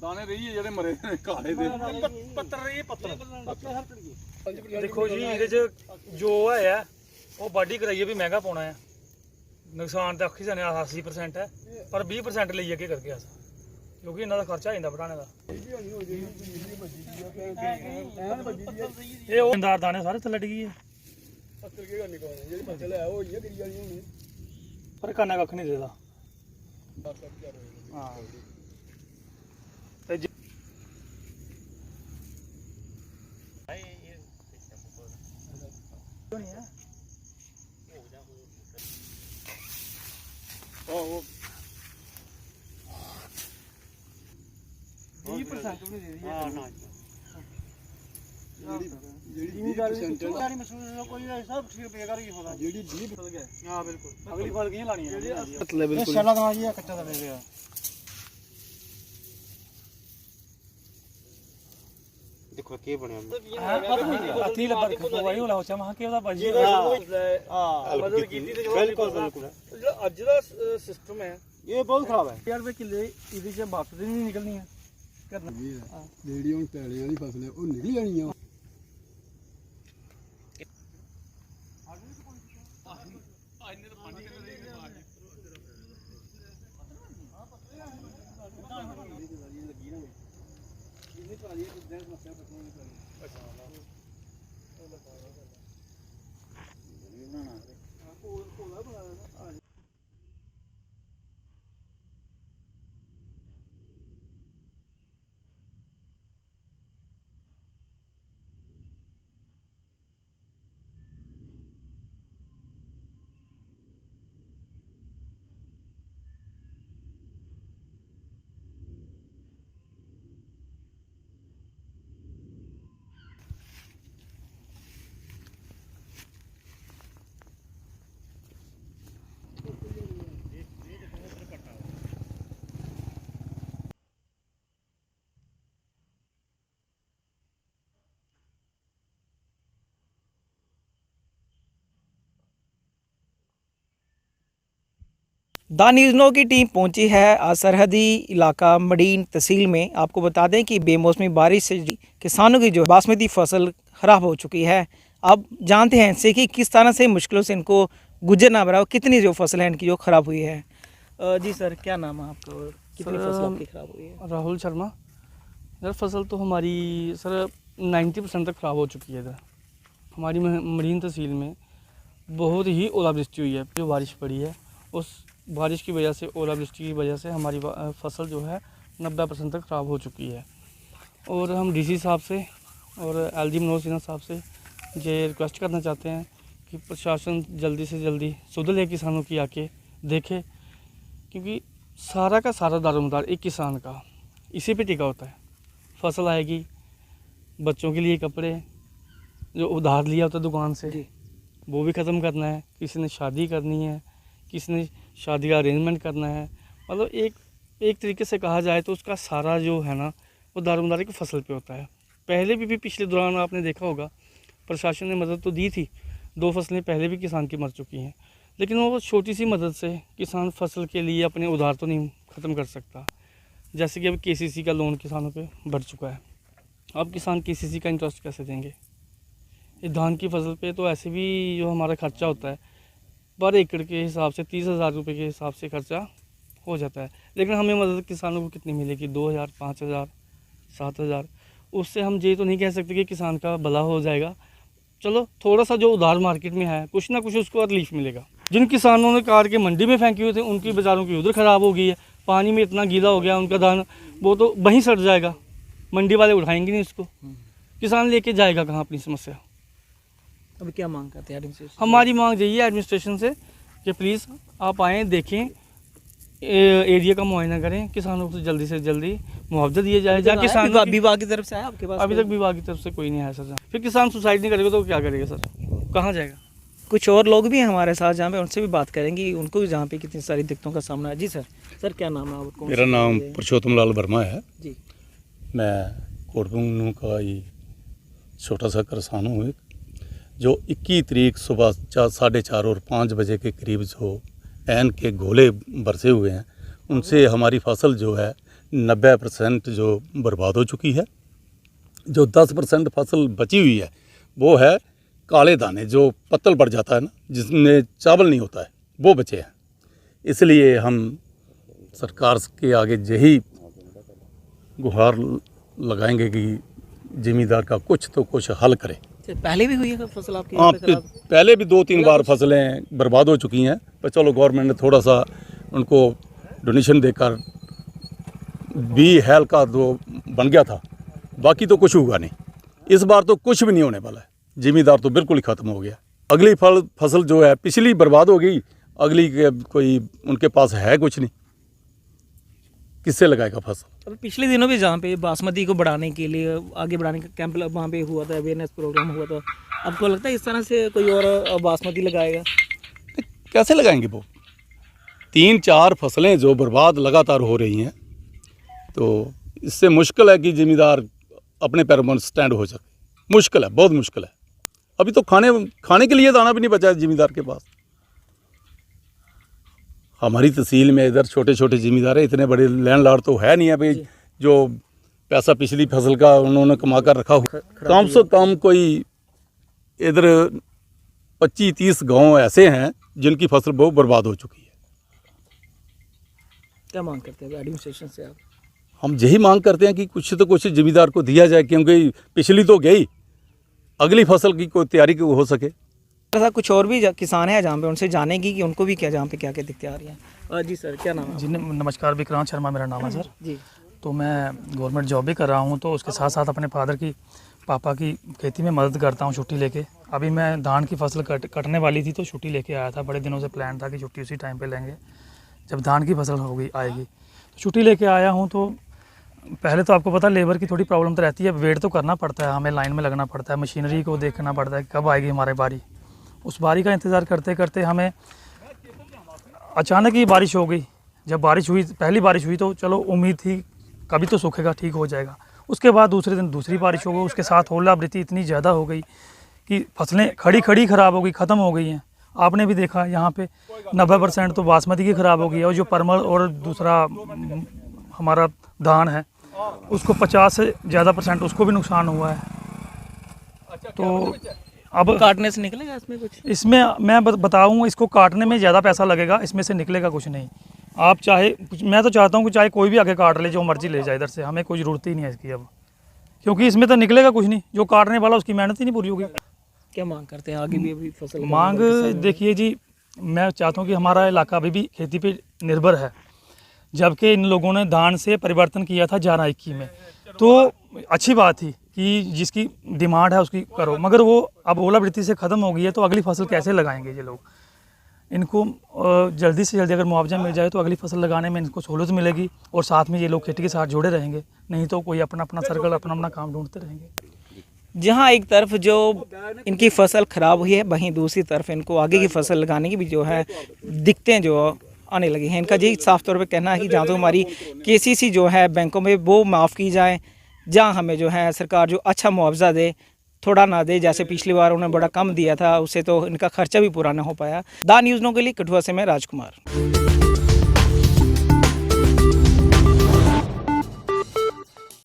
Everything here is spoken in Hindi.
दाने रही है जेडे मरे काले दे पत्तर रही पत्तर देखो जी ਇਹਦੇ ਚ ਜੋ ਹੈ ਉਹ ਬਾਡੀ ਕਰਾਈਏ ਵੀ ਮਹਿੰਗਾ ਪਾਉਣਾ ਹੈ ਨੁਕਸਾਨ ਤਾਂ ਅੱਖੀ ਜਾਣੇ 80% ਹੈ ਪਰ 20% ਲਈ ਅੱਗੇ ਕਰਕੇ ਆਸ ਕਿਉਂਕਿ ਇਹਨਾਂ ਦਾ ਖਰਚਾ ਆ ਜਾਂਦਾ ਵਧਾਣੇ ਦਾ ਇਹ ਉਹ ਇੰਦਾਰ ਦਾਣੇ ਸਾਰੇ ਥੱਲੇ ਡਿੱਗੀ ਹੈ ਪੱਤਰ ਕੀ ਕਰਨੀ ਕੋਣ ਜਿਹੜੀ ਫਸਲ ਹੈ ਉਹ ਹੀ ਹੈ ਗਰੀ ਵਾਲੀ ਹੋਣੀ ਪਰ ਕਾਨਾ ਕੱਖ ਨਹੀਂ ਦੇਦਾ ਹਾਂ ਤੇ नहीं है ਉਹ 20% भी दे दिया ਹਾਂ ਨਾ ਜਿਹੜੀ गाड़ी में कोई सब बेकार ही होगा ਜਿਹੜੀ 20 बदल गया हां बिल्कुल अगली बार की लानी है मतलब बिल्कुल शाला दवा जी कच्चा दे गया देखो के बने अति लबर खवाई वाला हो चमा के ਉਹਦਾ ਬਾਜੀ हां मदद ਕੀਤੀ ਤੇ बिल्कुल बिल्कुल ਜਿਹੜਾ ਅੱਜ ਦਾ ਸਿਸਟਮ ਹੈ ये बहुत खराब है यार वे किले ਇਹਦੇ ਚ ਵਾਪਸ ਨਹੀਂ ਨਿਕਲਣੀ ਹੈ ਕਰਨਾ ਜਿਹੜੀ ਹੁਣ ਟੈਲੀਆਂ ਦੀ ਫਸਲ ਹੈ ਉਹ ਨਿਕਲ ਜਾਣੀ ਆ द न्यूज़ नो की टीम पहुंची है सरहदी इलाका मडीन तहसील में। आपको बता दें कि बेमौसमी बारिश से किसानों की जो बासमती फसल ख़राब हो चुकी है। अब जानते हैं इनसे कि किस तरह से मुश्किलों से इनको गुजरना पड़ा, कितनी जो फसल है इनकी जो ख़राब हुई है। जी सर, क्या नाम है आपका और कितनी फसल आपकी ख़राब हुई है? राहुल शर्मा। सर फसल तो हमारी सर 90% तक ख़राब हो चुकी है। इधर हमारी मडीन तहसील में बहुत ही ओलावृष्टि हुई है। जो बारिश पड़ी है उस बारिश की वजह से, ओलावृष्टि की वजह से हमारी फसल जो है 90% तक ख़राब हो चुकी है। और हम डीसी साहब से और एलजी मनोज सिन्हा साहब से ये रिक्वेस्ट करना चाहते हैं कि प्रशासन जल्दी से जल्दी सुध ले किसानों की आके देखे, क्योंकि सारा का सारा दारोमदार एक किसान का इसी पे टिका होता है। फसल आएगी, बच्चों के लिए कपड़े जो उधार लिया होता है दुकान से वो भी ख़त्म करना है, किसी ने शादी करनी है, किसी ने शादी का अरेंजमेंट करना है। मतलब एक तरीके से कहा जाए तो उसका सारा जो है ना वो दारोमदारी की फसल पे होता है। पहले भी पिछले दौरान आपने देखा होगा प्रशासन ने मदद तो दी थी, 2 फसलें पहले भी किसान की मर चुकी हैं, लेकिन वो छोटी सी मदद से किसान फसल के लिए अपने उधार तो नहीं ख़त्म कर सकता। जैसे कि अब KCC का लोन किसानों पे बढ़ चुका है। अब किसान KCC का इंटरेस्ट कैसे देंगे? ये धान की फसल पे तो ऐसे भी जो हमारा खर्चा होता है पर एकड़ के हिसाब से 30,000 रुपये के हिसाब से खर्चा हो जाता है, लेकिन हमें मदद किसानों को कितनी मिलेगी? 2,000, 5,000, 7,000। उससे हम ये तो नहीं कह सकते कि किसान का भला हो जाएगा। चलो थोड़ा सा जो उधार मार्केट में है कुछ ना कुछ उसको रिलीफ मिलेगा। जिन किसानों ने काट के मंडी में फेंके हुए थे उनकी बाज़ारों की उधर ख़राब हो गई है, पानी में इतना गीला हो गया उनका धान, वो तो वहीं सड़ जाएगा। मंडी वाले उठाएंगे नहीं उसको, किसान लेके जाएगा कहाँ अपनी समस्या? अब क्या मांग करते हैं एडमिनिस्ट्रेशन? हमारी मांग यही है एडमिनिस्ट्रेशन से कि प्लीज़ आप आएँ, देखें, एरिया का मुआयना करें, किसानों को जल्दी से जल्दी मुआवजा दिया जाए। जहाँ किसान विभाग की तरफ से आया आपके पास? अभी तक विभाग की तरफ से कोई नहीं आया सर। फिर किसान सुसाइड नहीं करेगा तो क्या करेगा सर, कहाँ जाएगा? कुछ और लोग भी हैं हमारे साथ जहाँ पे, उनसे भी बात करेंगे, उनको भी जहाँ पे कितनी सारी दिक्कतों का सामना है। जी सर, सर क्या नाम है आपका? मेरा नाम पुरुषोत्तम लाल वर्मा है जी। मैं कोटपुंगनू का ही छोटा सा किसान हूँ। जो 21 तारीख सुबह 4:30 और 5 बजे के करीब जो ऐन के गोले बरसे हुए हैं उनसे हमारी फसल जो है 90% जो बर्बाद हो चुकी है। जो 10% फसल बची हुई है वो है काले दाने, जो पत्तल पड़ जाता है ना, जिसमें चावल नहीं होता है, वो बचे हैं। इसलिए हम सरकार के आगे यही गुहार लगाएंगे कि ज़मींदार का कुछ तो कुछ हल करे। पहले भी हुई है फसल आपकी? हाँ, पहले भी 2-3 बार फसलें बर्बाद हो चुकी हैं, पर चलो गवर्नमेंट ने थोड़ा सा उनको डोनेशन देकर भी हेल का दो बन गया था, बाकी तो कुछ हुआ नहीं। इस बार तो कुछ भी नहीं होने वाला है, ज़मींदार तो बिल्कुल ही ख़त्म हो गया। अगली फसल जो है पिछली बर्बाद हो गई, अगली के कोई उनके पास है कुछ नहीं, किससे लगाएगा फसल? अब पिछले दिनों भी जहाँ पे बासमती को बढ़ाने के लिए, आगे बढ़ाने का कैंप वहाँ पे हुआ था, अवेयरनेस प्रोग्राम हुआ था, आपको लगता है इस तरह से कोई और बासमती लगाएगा? कैसे लगाएंगे वो? 3-4 फसलें जो बर्बाद लगातार हो रही हैं, तो इससे मुश्किल है कि ज़मींदार अपने पैरों पर स्टैंड हो सके। मुश्किल है, बहुत मुश्किल है। अभी तो खाने के लिए दाना भी नहीं बचा है ज़मींदार के पास। हमारी तहसील में इधर छोटे छोटे ज़मींदार है, इतने बड़े लैंडलॉर्ड तो है नहीं है भाई जो पैसा पिछली फसल का उन्होंने कमा कर रखा हुआ। कम से कम कोई इधर 25-30 गांव ऐसे हैं जिनकी फसल बहुत बर्बाद हो चुकी है। क्या मांग करते हैं एडमिनिस्ट्रेशन से आप? हम यही मांग करते हैं कि कुछ तो कुछ ज़मींदार को दिया जाए, क्योंकि पिछली तो गई, अगली फसल की कोई तैयारी हो सके। ऐसा कुछ और भी किसान हैं जहाँ पे उनसे जानेगी कि उनको भी क्या, जहाँ पे क्या क्या दिक्कतें आ रही हैं? जी सर, क्या नाम है? जी नमस्कार, विक्रांत शर्मा मेरा नाम है सर। जी, तो मैं गवर्नमेंट जॉब भी कर रहा हूँ, तो उसके साथ साथ अपने पापा की खेती में मदद करता हूँ छुट्टी लेके। अभी मैं धान की फसल कटने वाली थी तो छुट्टी लेके आया था। बड़े दिनों से प्लान था कि छुट्टी उसी टाइम पे लेंगे जब धान की फसल आएगी। तो छुट्टी लेके आया हूँ। तो पहले तो आपको पता लेबर की थोड़ी प्रॉब्लम तो रहती है, वेट तो करना पड़ता है, हमें लाइन में लगना पड़ता है, मशीनरी को देखना पड़ता है कब आएगी हमारी बारी। उस बारी का इंतज़ार करते करते हमें अचानक ही बारिश हो गई। जब बारिश हुई, पहली बारिश हुई, तो चलो उम्मीद थी कभी तो सूखेगा, ठीक हो जाएगा। उसके बाद दूसरे दिन दूसरी बारिश हो गई, उसके साथ ओलावृष्टि इतनी ज़्यादा हो गई कि फसलें खड़ी ख़राब हो गई, ख़त्म हो गई हैं। आपने भी देखा यहाँ पे 90% तो बासमती की ख़राब हो गई है, और जो परमल और दूसरा हमारा धान है उसको 50 से ज़्यादा % उसको भी नुकसान हुआ है। तो अब काटने से निकलेगा इसमें कुछ? इसमें मैं बताऊँ, इसको काटने में ज़्यादा पैसा लगेगा, इसमें से निकलेगा कुछ नहीं। आप चाहे, मैं तो चाहता हूँ कि चाहे कोई भी आके काट ले, जो मर्जी ले जाए इधर से, हमें कोई ज़रूरत ही नहीं है इसकी अब, क्योंकि इसमें तो निकलेगा कुछ नहीं। जो काटने वाला उसकी मेहनत ही नहीं पूरी होगी। क्या मांग करते हैं आगे भी अभी फसल? मांग देखिए जी, मैं चाहता हूँ कि हमारा इलाका अभी भी खेती पे निर्भर है, जबकि इन लोगों ने धान से परिवर्तन किया था 11-21 में, तो अच्छी बात थी कि जिसकी डिमांड है उसकी करो, मगर वो अब ओलावृष्टि से ख़त्म हो गई है, तो अगली फसल कैसे लगाएंगे ये लोग? इनको जल्दी से जल्दी अगर मुआवजा मिल जाए तो अगली फसल लगाने में इनको सहूलत मिलेगी, और साथ में ये लोग खेती के साथ जुड़े रहेंगे, नहीं तो कोई अपना अपना सर्कल अपना काम ढूंढते रहेंगे। जहाँ एक तरफ जो इनकी फसल ख़राब हुई है, वहीं दूसरी तरफ इनको आगे की फसल लगाने की भी जो है दिक्कतें जो आने लगी हैं। इनका यही साफ तौर पे कहना है कि जहाँ तो हमारी KCC जो है बैंकों में वो माफ़ की जाए, जहाँ हमें जो है सरकार जो अच्छा मुआवजा दे, थोड़ा ना दे, जैसे पिछली बार उन्होंने बड़ा कम दिया था, उससे तो इनका खर्चा भी पूरा ना हो पाया। द न्यूज़ नो के लिए कठुआ से मैं राजकुमार।